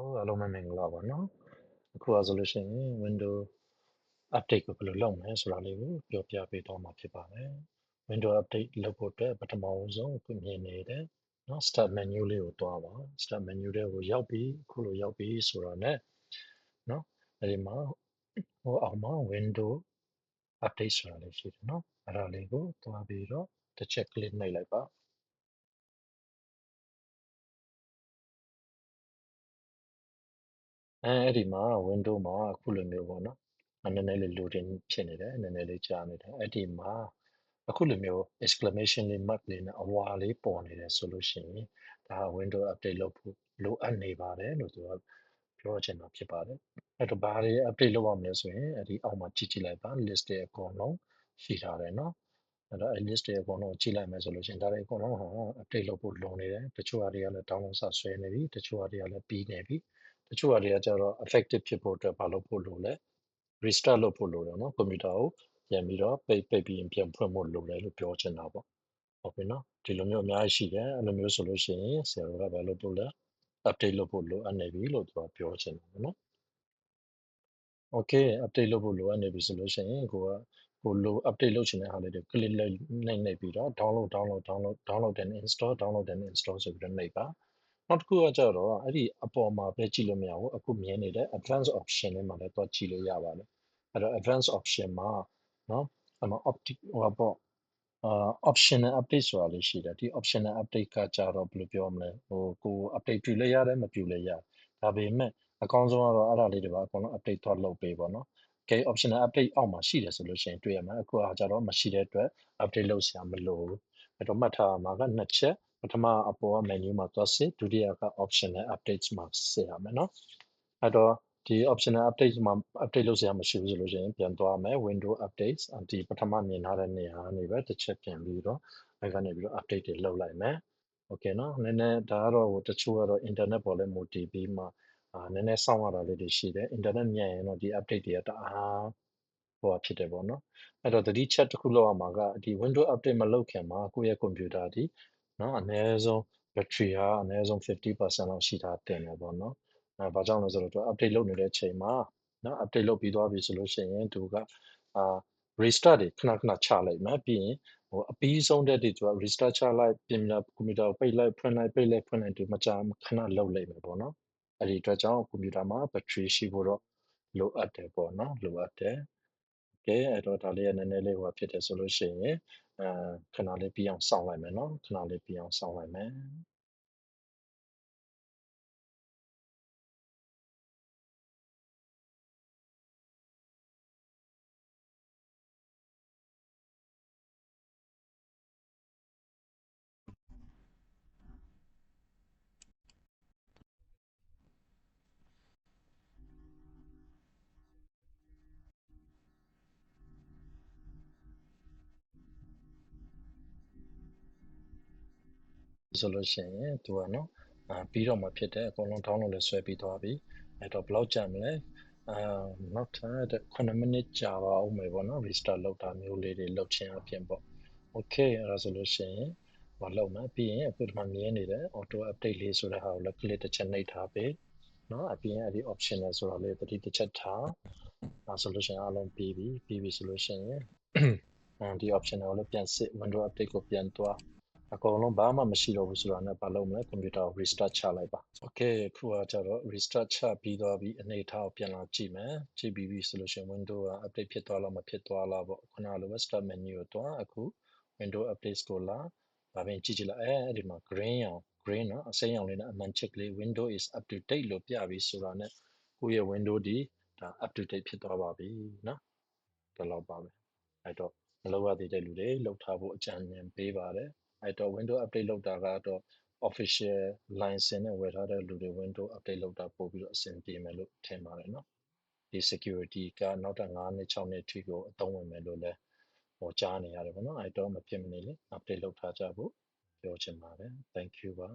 အားလုံးပဲမင်္ဂလာပါနော်အခုကဆိုလို့ရှိရင် window update ကိုဘယ်လိုလုပ်မလဲဆိုတာလေးကိုပြောပြပေးသွားမှာဖြစ်ပါတယ် window update လုပ်ဖို့အတွက်ပထမဆုံးအခုမြင်နေတဲ့နော် start menu လေးကိုတွားပါ start menu တွေကိုရောက်ပြီးအခုလိုရောက်ပြီးဆိုတာ ਨੇ နော်အဲဒီမှာဟိုအောက်မှာ window update ဆိုတာလေးရှိတယ်နော်အဲ့ဒါလေးကိုတွားပြီးတော့တစ်ချက် click နှိပ်လိုက်ပါအဲ့ဒီမှာ window မှာအခုလိုမျိုးပေါ့နော်နည်းနည်းလေး loading ဖြစ်နေတယ်နည်းနည်းလေးကြာနေတယ်အဲ့ဒီမှာအခုလိုမျိုး exclamation လေး mark လေးနဲ့အဝါလေးပေါ်နေတယ်ဆိုလို့ရှိရင်ဒါ window update လုပ်ဖို့လိုအပ်နေပါတယ်လို့သူကပြောချင်တာဖြစ်ပါတယ်အဲ့တော့ဘာတွေ update လုပ်ရမလဲဆိုရင်အဲ့ဒီအောက်မှာကြည့်လိုက်ပါ list တွေအကုန်လုံးရှိထားတယ်နော်အဲ့တော့ list တွေအကုန်လုံးကြည့်လိုက်မယ်ဆိုလို့ရှိရင်ဒါတွေအကုန်လုံးဟာ update လုပ်ဖို့လိုနေတယ်တချို့ဟာတွေကလည်း download စဆွဲနေပြီတချို့ဟာတွေကလည်းပြီးနေပြီတချို့ဟာတွေကကျတော့ effective ဖြစ်ဖို့အတွက်မလုပ်ဖို့လိုလဲ restart လုပ်ဖို့လိုတယ်နော်ကွန်ပျူတာကိုပြန်ပြီးတော့ပိတ်ပြီးရင်ပြန်ဖွင့်ဖို့လိုတယ်လို့ပြောချင်တာပေါ့ဟုတ်ပြီနော်ဒီလိုမျိုးအများကြီးရှိတယ်အဲ့လိုမျိုးဆိုလို့ရှိရင်ဆရာတို့ကဘာလုပ်ဖို့လဲ update လုပ်ဖို့လိုအပ်နေပြီလို့သူကပြောချင်တယ်နော် okay update လုပ်ဖို့လိုအပ်နေပြီဆိုလို့ရှိရင်ကိုလို update လုပ်ချင်တဲ့ဟာလေးတွေ click နှိပ်ပြီးတော့ download and install ဆိုပြီးတော့နှိပ်ပါနောက်တစ်ခုကကြတော့အဲ့ဒီအပေါ်မှာပဲကြည့်လို့မရဘူးအခုမြင်နေတဲ့ advanced option တွေမှာလည်းတွားကြည့်လို့ရပါတယ်အဲ့တော့ advanced option မှာနော်အဲ့မှာ optional update ဆိုတာလေးရှိတယ်ဒီ optional update ကကြတော့ဘယ်လိုပြောမလဲကို update ပြုလဲရတယ်မပြုလဲရတယ်ဒါပေမဲ့အကောင်းဆုံးကတော့အဲ့ဒါလေးတွေပါအကုန်လုံး update သွားလုပ်ပေးပေါ့နော် okay optional update အောက်မှာရှိတယ်ဆိုလို့ရှိရင်တွေ့ရမှာအခုကကြတော့မရှိတဲ့အတွက် update လုပ်စရာမလိုဘူးအဲ့တော့မှတ်ထားမှာကနှစ်ချက်ပထမအပေါ်က menu မှာသွားစစ်ဒုတိယက optional updates မှာစစ်ရမယ်နော်အဲ့တော့ဒီ optional update မှာ update လုပ်စရာမရှိဘူးဆိုလို့ရှိရင်ပြန်သွားမယ် window updates ဒီပထမမြင်ထားတဲ့နေရာကနေပဲတစ်ချက်ပြန်ပြီးတော့အဲ့ကနေပြီးတော့ update တွေလုပ်လိုက်မယ် okay နော်နည်းနည်းဒါကတော့တချို့ကတော့ internet ပေါ်လဲမူတည်ပြီးမှနည်းနည်းစောင့်ရတာလေးတွေရှိတယ် internet မြန်ရင်တော့ဒီ update တွေကတအားဟိုဖြစ်တယ်ပေါ့နော်အဲ့တော့သတိချက်တစ်ခုလောက်ရမှာကဒီ window update မလုပ်ခင်မှာကိုယ့်ရဲ့ကွန်ပျူတာဒီနော်အနည်းဆုံး battery ဟာအနည်းဆုံး 50% လောက်ရှိထားတင်တယ်ပေါ့နော်ဘာကြောင့်လဲဆိုတော့သူ update လုပ်နေတဲ့အချိန်မှာနော် update လုပ်ပြီးသွားပြီဆိုလို့ရှိရင်သူကrestart တွေခဏခဏချလိုက်မယ်ပြီးရင်အပြီးဆုံးတဲ့ဒီသူက restart ချလိုက်ပြင်လာကွန်ပျူတာကိုပိတ်လိုက်ဖွင့်လိုက်ပိတ်လိုက်ဖွင့်လိုက်ဒီမကြာခဏလုပ်လိုက်မယ်ပေါ့နော်အဲ့ဒီအတွက်ကြောင့်ကွန်ပျူတာမှာ battery ရှိဖို့တော့လိုအပ်တယ်ပေါ့နော်လိုအပ်တယ်ကဲအဲ့တော့ဒါလေးကနည်းနည်းလေးဟိုဖြစ်တယ်ဆိုလို့ရှိရင်ခဏလေးပြီးအောင်စောင့်လိုက်မယ်နော်ခဏလေးပြီးအောင်စောင့်လိုက်မယ်ဆိုလို့ရှိရင်သူကနော်ပြီးတော့မှဖြစ်တယ်အကုန်လုံး download လည်းဆွဲပြီးသွားပြီအဲ့တော့ဘယ်လောက်ကြာမလဲနောက်ထပ်9မိနစ်ကြာပါဦးမယ်ပေါ့နော် restart လုပ်တာမျိုးလေးတွေလုပ်ခြင်းအပြင်ပေါ့ okay အဲ့ဒါဆိုလို့ရှိရင်မလုပ်မယ်ပြီးရင်အခုဒီမှာမြင်နေတယ် auto update လေးဆိုတဲ့ဟာကိုလည်း click တစ်ချက်နှိပ်ထားပေးနော်အပြင်အဲ့ဒီ optional ဆိုတာလေးတတိတစ်ချက်ထားဒါဆိုလို့ရှိရင်အားလုံးပြီးပြီဆိုလို့ရှိရင်ဒီ optional ကိုလည်းပြန်စစ် window update ကိုပြန်သွားအကုန်လုံးဘာမှမရှိတော့ဘူးဆိုတာနဲ့ဘာလုပ်မလဲကွန်ပျူတာကို restart ချလိုက်ပါ okay ခုကကြတော့ restart ချပြီးသွားပြီအနေထားကိုပြန်လာကြည့်မယ်ကြည့်ပြီးပြီဆိုလို့ရှိရင် window က update ဖြစ်သွားလားမဖြစ်သွားလားပေါ့ခုနလိုပဲ start menu ကိုသွားအခု window updates ကိုလာဒါပြင်ကြည့်လိုက်အဲ့ဒီမှာ green နော်အစိမ်းရောင်လေးနဲ့အမှန်ချစ်ကလေး window is up to date လို့ပြပြီးဆိုတာနဲ့ကိုယ့်ရဲ့ window ဒီဒါ up to date ဖြစ်သွားပါပြီနော်ဒီလောက်ပါပဲအဲ့တော့မလုပ်ရသေးတဲ့လူတွေလုပ်ထားဖို့အကြံဉာဏ်ပေးပါတယ်အဲ့တော့ window update လုပ်တာကတော့ official license နဲ့ဝယ်ထားတဲ့လူတွေ window update လုပ်တာပို့ပြီးတော့အဆင်ပြေမယ်လို့ထင်ပါတယ်နော်ဒီ security ကနောက်ထပ်9နှစ်6နှစ်ထိကိုအသုံးဝင်မယ်လို့လည်းဟောကြားနေရတယ်ပေါ့နော်အဲ့တော့မဖြစ်မနေလေ update လုပ်ထားကြဖို့ပြောချင်ပါတယ် thank you ပါ